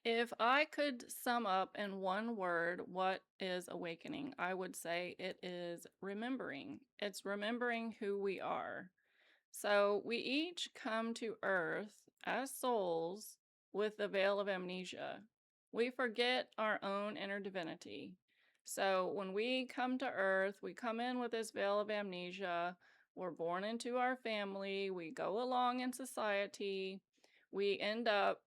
If I could sum up in one word what is awakening, I would say it is remembering. It's remembering who we are. So we each come to Earth as souls with the veil of amnesia. We forget our own inner divinity. So when we come to Earth, we come in with this veil of amnesia. We're born into our family. We go along in society. We end up,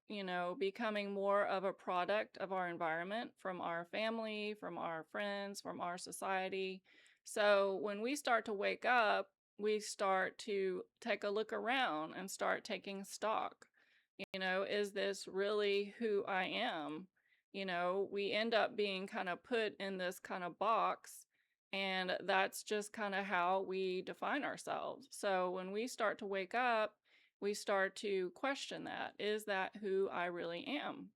becoming more of a product of our environment, from our family, from our friends, from our society. So when we start to wake up, we start to take a look around and start taking stock. Is this really who I am? We end up being kind of put in this kind of box, and that's just kind of how we define ourselves. So when we start to wake up, we start to question that. Is that who I really am?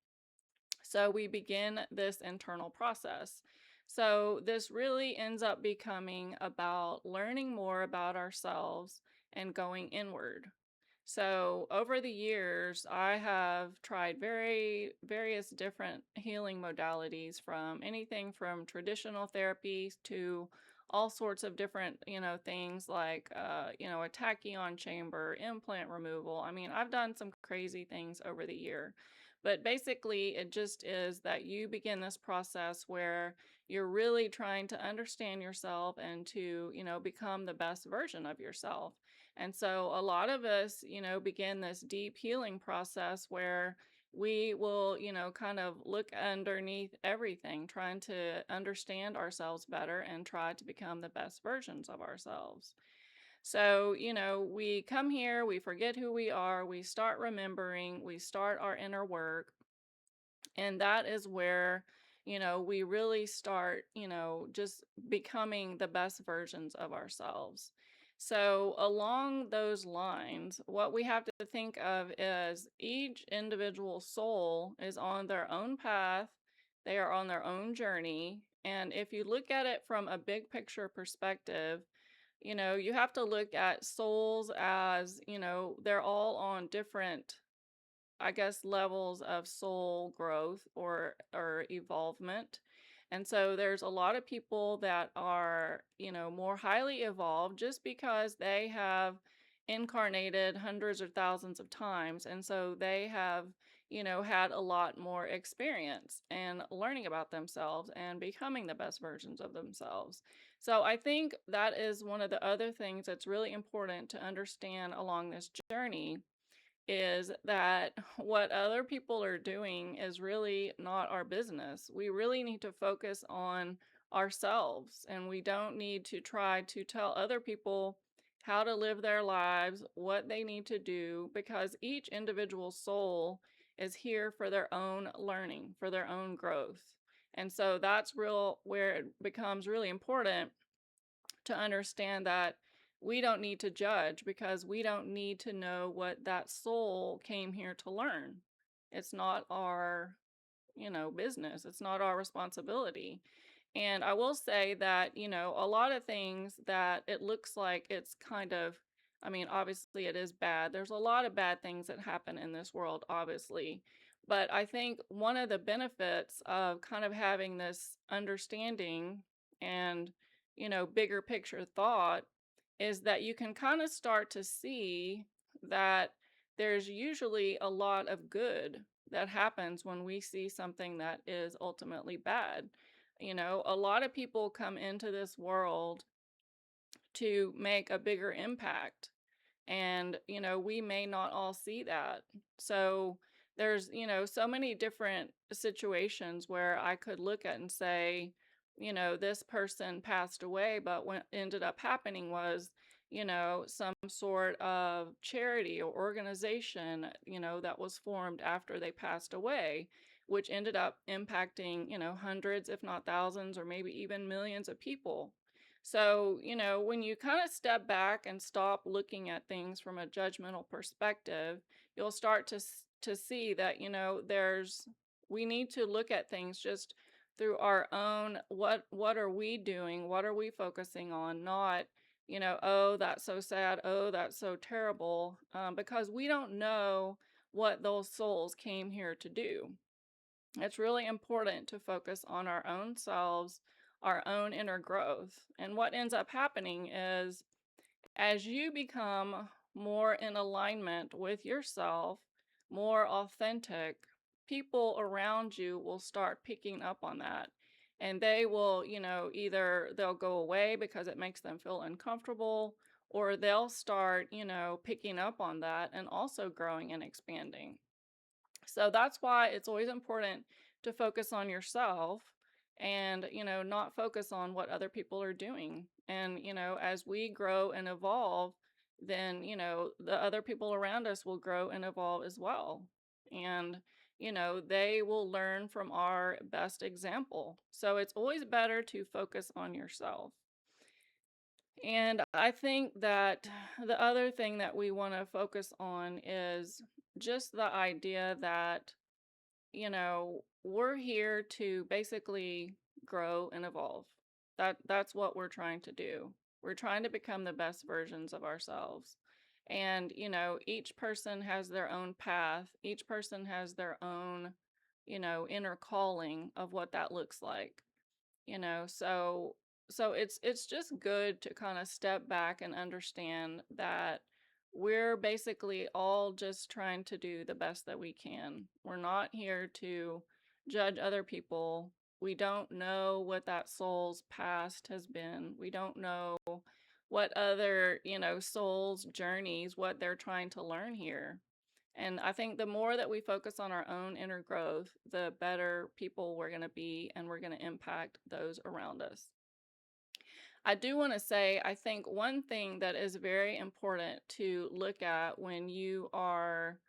So we begin this internal process. So this really ends up becoming about learning more about ourselves and going inward. So over the years, I have tried various different healing modalities, from anything from traditional therapies to all sorts of different, things like, a tachyon chamber, implant removal. I mean, I've done some crazy things over the year, but basically it just is that you begin this process where you're really trying to understand yourself and to, become the best version of yourself. And so a lot of us, begin this deep healing process where we will, kind of look underneath everything, trying to understand ourselves better and try to become the best versions of ourselves. So, we come here, we forget who we are, we start remembering, we start our inner work, and that is where, we really start, just becoming the best versions of ourselves. So, along those lines, what we have to think of is each individual soul is on their own path, they are on their own journey. And if you look at it from a big picture perspective, you have to look at souls as, they're all on different, I guess, levels of soul growth or evolvement. And so there's a lot of people that are, more highly evolved just because they have incarnated hundreds or thousands of times. And so they have, had a lot more experience and learning about themselves and becoming the best versions of themselves. So I think that is one of the other things that's really important to understand along this journey, is that what other people are doing is really not our business. We really need to focus on ourselves, and we don't need to try to tell other people how to live their lives, what they need to do, because each individual soul is here for their own learning, for their own growth. And so that's real where it becomes really important to understand that we don't need to judge, because we don't need to know what that soul came here to learn. It's not our, business. It's not our responsibility. And I will say that, a lot of things that it looks like it's kind of, I mean, obviously it is bad. There's a lot of bad things that happen in this world, obviously. But I think one of the benefits of kind of having this understanding and, bigger picture thought is that you can kind of start to see that there's usually a lot of good that happens when we see something that is ultimately bad. A lot of people come into this world to make a bigger impact, and, we may not all see that. So there's, so many different situations where I could look at and say, this person passed away, but what ended up happening was, some sort of charity or organization, that was formed after they passed away, which ended up impacting, hundreds, if not thousands, or maybe even millions of people. So, when you kind of step back and stop looking at things from a judgmental perspective, you'll start to see that, we need to look at things just through our own, what are we doing? What are we focusing on? Not, oh, that's so sad. Oh, that's so terrible. Because we don't know what those souls came here to do. It's really important to focus on our own selves, our own inner growth. And what ends up happening is as you become more in alignment with yourself, more authentic, people around you will start picking up on that. And they will, either they'll go away because it makes them feel uncomfortable, or they'll start, picking up on that and also growing and expanding. So that's why it's always important to focus on yourself and, not focus on what other people are doing. And, as we grow and evolve, then, the other people around us will grow and evolve as well. And, they will learn from our best example. So it's always better to focus on yourself. And I think that the other thing that we want to focus on is just the idea that we're here to basically grow and evolve. That's what we're trying to do. We're trying to become the best versions of ourselves. And, each person has their own path. Each person has their own, inner calling of what that looks like. So it's just good to kind of step back and understand that we're basically all just trying to do the best that we can. We're not here to judge other people. We don't know what that soul's past has been. We don't know what other, souls journeys, what they're trying to learn here. And I think the more that we focus on our own inner growth, the better people we're going to be, and we're going to impact those around us. I do want to say, I think one thing that is very important to look at when you are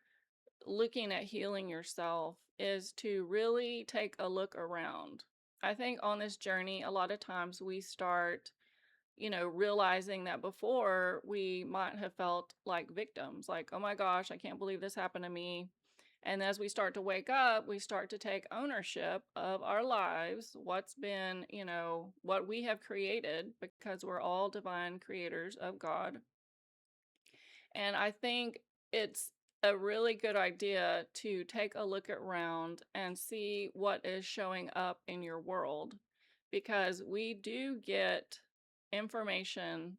looking at healing yourself is to really take a look around. I think on this journey, a lot of times we start realizing that before we might have felt like victims, like, oh my gosh, I can't believe this happened to me. And as we start to wake up, we start to take ownership of our lives, what's been, what we have created, because we're all divine creators of God. And I think it's a really good idea to take a look around and see what is showing up in your world, because we do get information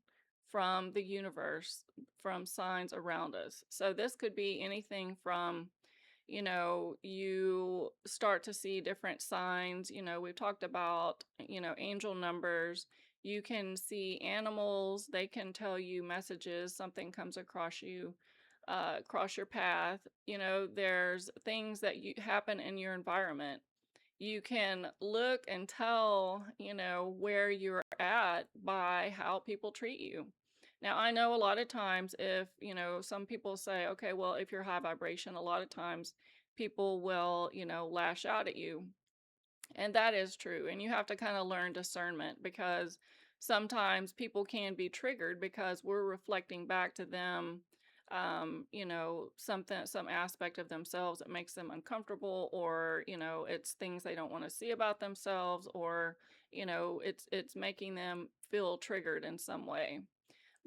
from the universe, from signs around us. So this could be anything from, you start to see different signs. We've talked about, angel numbers. You can see animals, they can tell you messages, something comes across you, across your path. There's things that you happen in your environment. You can look and tell, where you're at by how people treat you. Now, I know a lot of times if, some people say, okay, well, if you're high vibration, a lot of times people will, lash out at you. And that is true. And you have to kind of learn discernment, because sometimes people can be triggered because we're reflecting back to them, some aspect of themselves that makes them uncomfortable, or, it's things they don't want to see about themselves, or, it's making them feel triggered in some way.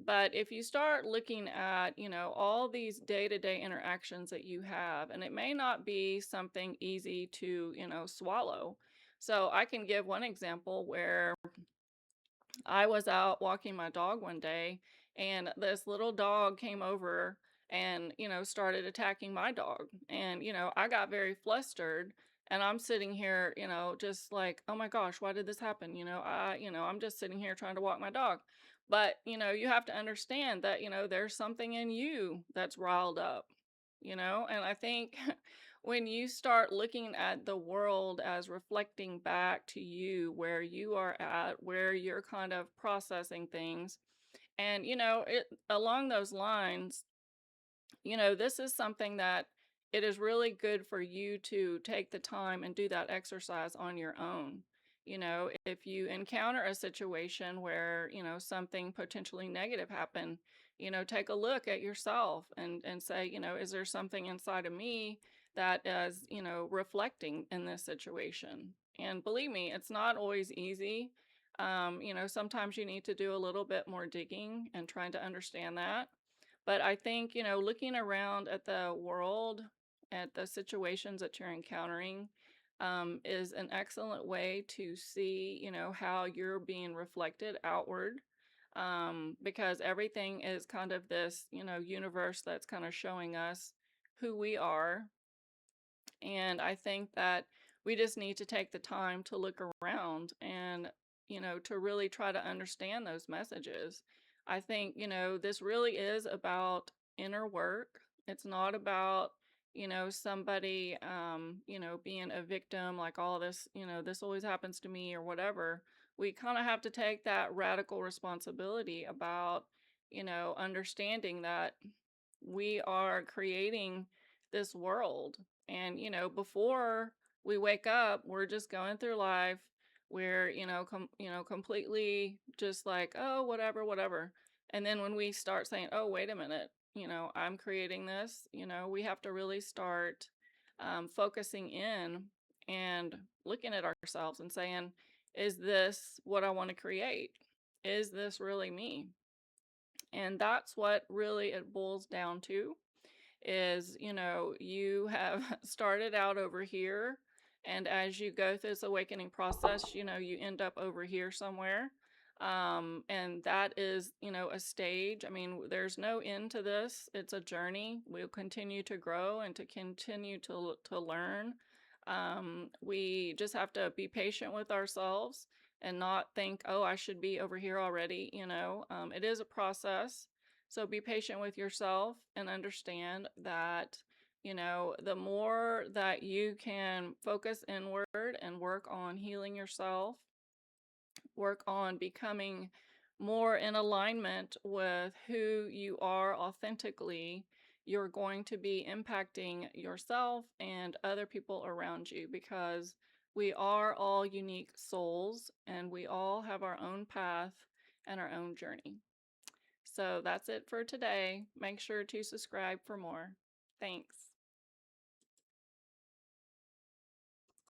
But if you start looking at, all these day-to-day interactions that you have, and it may not be something easy to, swallow. So I can give one example where I was out walking my dog one day, and this little dog came over and, started attacking my dog. And, I got very flustered, and I'm sitting here, just like, oh my gosh, why did this happen? I'm just sitting here trying to walk my dog. But, you have to understand that, there's something in you that's riled up, and I think when you start looking at the world as reflecting back to you where you are at, where you're kind of processing things, and it along those lines, this is something that it is really good for you to take the time and do that exercise on your own. If you encounter a situation where, something potentially negative happened, take a look at yourself and say, is there something inside of me that is, reflecting in this situation? And believe me, it's not always easy. Sometimes you need to do a little bit more digging and trying to understand that. But I think, looking around at the world, at the situations that you're encountering, is an excellent way to see, how you're being reflected outward. Because everything is kind of this, universe that's kind of showing us who we are, and I think that we just need to take the time to look around and, to really try to understand those messages. I think, this really is about inner work. It's not about, somebody, being a victim, like all this, this always happens to me or whatever. We kind of have to take that radical responsibility about, understanding that we are creating this world, and, before we wake up, we're just going through life. We're, completely just like, oh, whatever, whatever. And then when we start saying, oh, wait a minute, I'm creating this, we have to really start focusing in and looking at ourselves and saying, is this what I want to create? Is this really me? And that's what really it boils down to is, you have started out over here, and as you go through this awakening process, you end up over here somewhere. And that is, a stage. I mean, there's no end to this. It's a journey. We'll continue to grow and to continue to learn. We just have to be patient with ourselves and not think, oh, I should be over here already. It is a process, so be patient with yourself and understand that, the more that you can focus inward and work on healing yourself, work on becoming more in alignment with who you are authentically, you're going to be impacting yourself and other people around you, because we are all unique souls and we all have our own path and our own journey. So that's it for today. Make sure to subscribe for more. Thanks.